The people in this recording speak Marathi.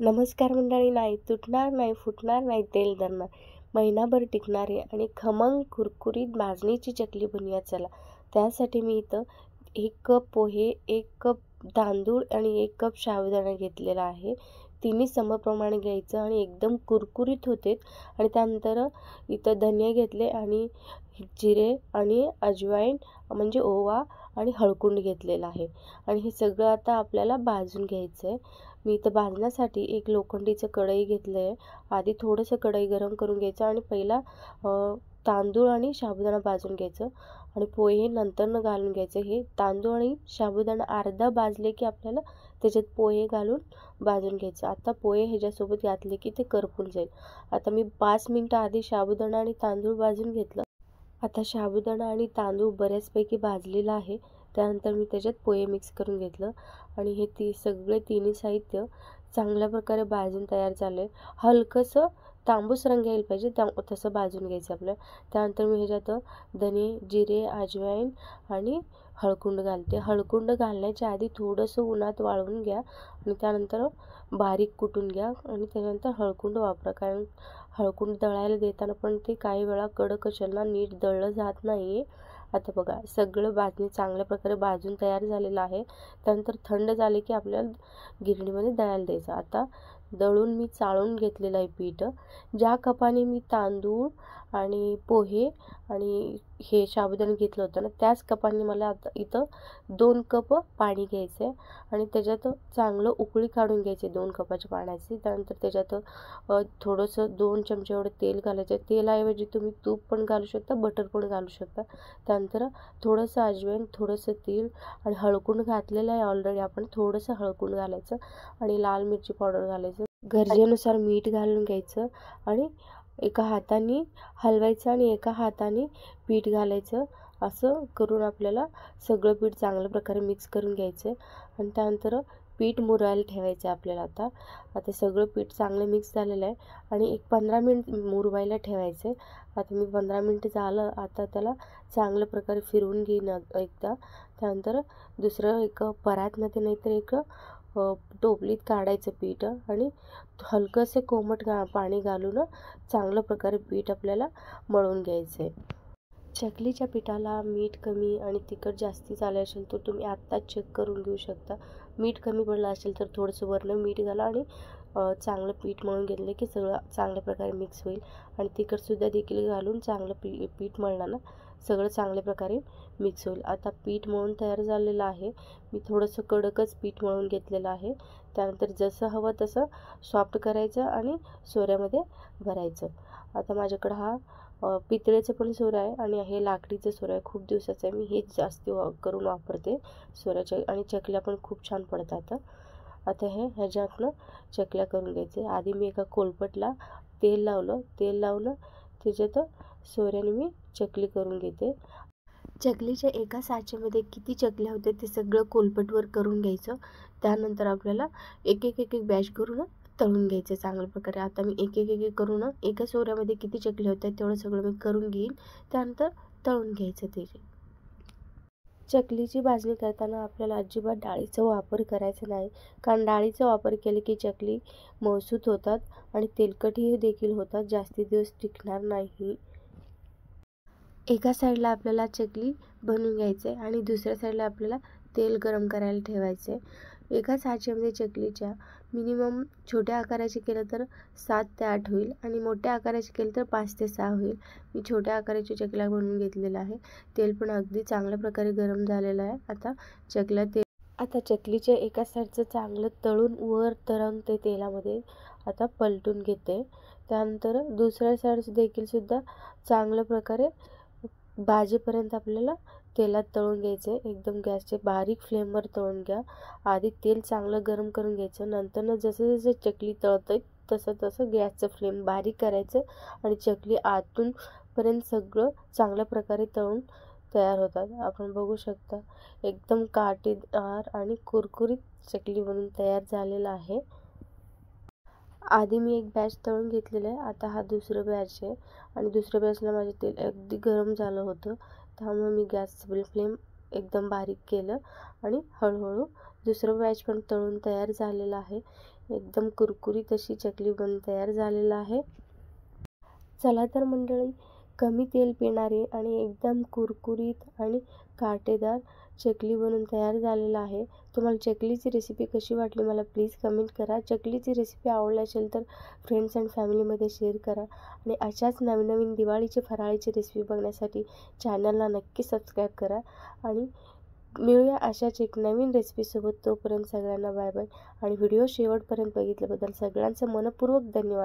नमस्कार मंडळी. नाही तुटणार, नाही फुटणार, नाही तेल धरणार, महिनाभर टिकणारी आणि खमंग कुरकुरीत भाजणीची चकली बनवूया चला. त्यासाठी मी इथं 1 कप पोहे, 1 कप तांदूळ आणि 1 कप साबुदाणा घेतलेला आहे. तिन्ही समप्रमाणे घ्यायचं आणि एकदम कुरकुरीत होते. आणि त्यानंतर इथं धने घेतले आणि जिरे आणि अजवाईन म्हणजे ओवा आणि हळकुंड घेतलेला आहे. आणि हे सगळं आता आपल्याला भाजून घ्यायचं आहे. मी इथं भाजण्यासाठी एक लोखंडीचं कढई घेतलं आहे. आधी थोडंसं कढई गरम करून घ्यायचं आणि पहिला तांदूळ आणि साबुदाणा भाजून घ्यायचं आणि पोहे नंतरनं घालून घ्यायचं. हे तांदूळ आणि साबुदाणा अर्धा भाजले की आपल्याला त्याच्यात पोहे घालून भाजून घ्यायचं. आता पोहे ह्याच्यासोबत घातले की ते करपून जाईल. आता मी 5 मिनटं आधी साबुदाणा आणि तांदूळ भाजून घेतलं. आता साबुदाणा आणि तांदूळ बऱ्याचपैकी भाजलेला आहे. त्यानंतर मी त्याच्यात पोहे मिक्स करून घेतलं आणि हे सगळे तिन्ही साहित्य चांगल्या प्रकारे भाजून तयार झाले. हलकंसं तांबूस रंग यायला पाहिजे तसं भाजून घ्यायचं आपल्याला. त्यानंतर मी ह्याच्यात धने, जिरे, अजवाईन आणि हळकुंड घालते. हळकुंड घालण्याच्या आधी थोडंसं उन्हात वाळवून घ्या आणि त्यानंतर बारीक कुटून घ्या आणि त्यानंतर हळकुंड वापरा. कारण हळकुंड दळायला देताना पण ते काही वेळा कडक असेल ना, नीट दळलं जात नाही. आता बघा सगळं भाजणी चांगल्या प्रकारे भाजून तयार झालेलं आहे. त्यानंतर थंड झाले की आपल्याला गिरणीमध्ये दळायला द्यायचं. आता दळून मी चाळून घेतलेलं आहे पीठ. ज्या कपाने मी तांदूळ आणि पोहे आणि हे साबुदाणा घेतलं होतं ना, त्याच कपाने मला आता इथं 2 कप पाणी घ्यायचं आहे आणि त्याच्यात चांगलं उकळी काढून घ्यायची 2 कपाच्या पाण्याची. त्यानंतर त्याच्यात थोडंसं 2 चमचे एवढं तेल घालायचं. तेलाऐवजी तुम्ही तूप पण घालू शकता, बटर पण घालू शकता. त्यानंतर थोडंसं अजवाईन, थोडंसं तीळ आणि हळकुंड घातलेलं आहे ऑलरेडी आपण. थोडंसं हळकुंड घालायचं आणि लाल मिरची पावडर घालायचं. गरजेनुसार मीठ घालून घ्यायचं आणि एका हाताने हलवायचं आणि एका हाताने पीठ घालायचं. असं करून आपल्याला सगळं पीठ चांगल्या प्रकारे मिक्स करून घ्यायचं आणि त्यानंतर पीठ मुरायला ठेवायचं आहे आपल्याला. आता सगळं पीठ चांगलं मिक्स झालेलं आहे आणि एक 15 मिनिट मुरवायला ठेवायचं आहे. आता मी 15 मिनिट झालं. आता त्याला चांगल्या प्रकारे फिरवून घेईन एकदा. त्यानंतर दुसरं एक परातमध्ये नाहीतर एक टोपलीत काढायचं पीठ आणि हलकंसं कोमट पाणी घालून चांगल्या प्रकारे पीठ आपल्याला मळून घ्यायचं आहे. चकलीच्या पिठाला मीठ कमी आणि तिखट जास्ती झाले असेल तर तुम्ही आत्ताच चेक करून घेऊ शकता. मीठ कमी पडलं असेल तर थोडंसं वरनं मीठ घाला आणि चांगलं पीठ मळून घेतलं की सगळं चांगल्या प्रकारे मिक्स होईल. आणि तिखटसुद्धा देखील घालून चांगलं पीठ मळलं ना, सगळं चांगल्या प्रकारे मिक्स होईल. आता पीठ मळून तयार झालेलं आहे. मी थोडंसं कडकच पीठ मळून घेतलेलं आहे. त्यानंतर जसं हवं तसं सॉफ्ट करायचं आणि सोऱ्यामध्ये भरायचं. आता माझ्याकडं हा पितळेचं पण सोरा आहे आणि हे लाकडीचं सोरा आहे. खूप दिवसाचं आहे. मी हेच जास्ती करून वापरते सोऱ्याच्या आणि चकल्या पण खूप छान पडतात. आता ह्याच्यातनं चकल्या करून घ्यायचे. आधी मी एका कोलपटला तेल लावलं त्याच्यात सोऱ्याने मी चकली करून घेते. चकलीच्या एका साच्यामध्ये किती चकल्या होते ते सगळं कोलपटवर करून घ्यायचं. त्यानंतर आपल्याला एक बॅच करून तळून घ्यायचं चांगल्या प्रकारे. आता मी एक करून एका सोऱ्यामध्ये किती चकल्या होत्या तेवढं सगळं मी करून घेईन. त्यानंतर तळून घ्यायचं ते. चकलीची भाजणी करताना आपल्याला अजिबात डाळीचा वापर करायचा नाही. कारण डाळीचा वापर केले की चकली मऊसूत होतात आणि तेलकटही देखील होतात, जास्ती दिवस टिकणार नाही. एका साईडला आपल्याला चकली बनवून घ्यायचं आहे आणि दुसऱ्या साईडला आपल्याला तेल गरम करायला ठेवायचं आहे. एका साच्यामध्ये चकलीच्या मिनिमम छोट्या आकाराची केलं तर 7 ते 8 होईल आणि मोठ्या आकाराची केलं तर 5 ते 6 होईल. मी छोट्या आकाराची चकल्या बनवून घेतलेलं आहे. तेल पण अगदी चांगल्या प्रकारे गरम झालेलं आहे. आता चकलीच्या एका साईडचं चांगलं तळून वर तरंग ते तेलामध्ये आता पलटून घेते. त्यानंतर दुसऱ्या साईडचं देखील सुद्धा चांगल्या प्रकारे भाजेपर्यंत आपल्याला तेलात तळून घ्यायचं. एकदम गॅसचे बारीक फ्लेमवर तळून घ्या. आधी तेल चांगलं गरम करून घ्यायचं. नंतर जसं जसं चकली तळतंय तसं गॅसचं फ्लेम बारीक करायचं आणि चकली आतून पर्यंत सगळं चांगल्या प्रकारे तळून तयार होतात. आपण बघू शकता एकदम काटेदार आणि कुरकुरीत चकली बनून तयार झालेला आहे. आधी मी एक बॅच तळून घेतलेलं आहे. आता हा दुसरं बॅच आहे आणि दुसऱ्या बॅचला माझे तेल अगदी गरम झालं होतं. त्यामुळे मी गॅसचं फ्लेम एकदम बारीक केलं आणि हळूहळू दुसरं बॅच पण तळून तयार झालेलं आहे. एकदम कुरकुरीत अशी चकली बनून तयार झालेलं आहे. चला तर मंडळी, कमी तेल पिणारी आणि एकदम कुरकुरीत आणि काटेदार चकली बनून तयार झालेला आहे. तुम्हाला चकलीची रेसिपी कशी वाटली मला प्लीज कमेंट करा. चकलीची रेसिपी आवडली असेल तर फ्रेंड्स अँड फॅमिलीमध्ये शेअर करा आणि अशाच नवीन नवीन दिवाळीची फराळीची रेसिपी बघण्यासाठी चॅनलला नक्की सबस्क्राईब करा आणि मिळूया अशाच एक नवीन रेसिपीसोबत. तोपर्यंत सगळ्यांना बाय बाय आणि व्हिडिओ शेवटपर्यंत बघितल्याबद्दल सगळ्यांचं मनपूर्वक धन्यवाद.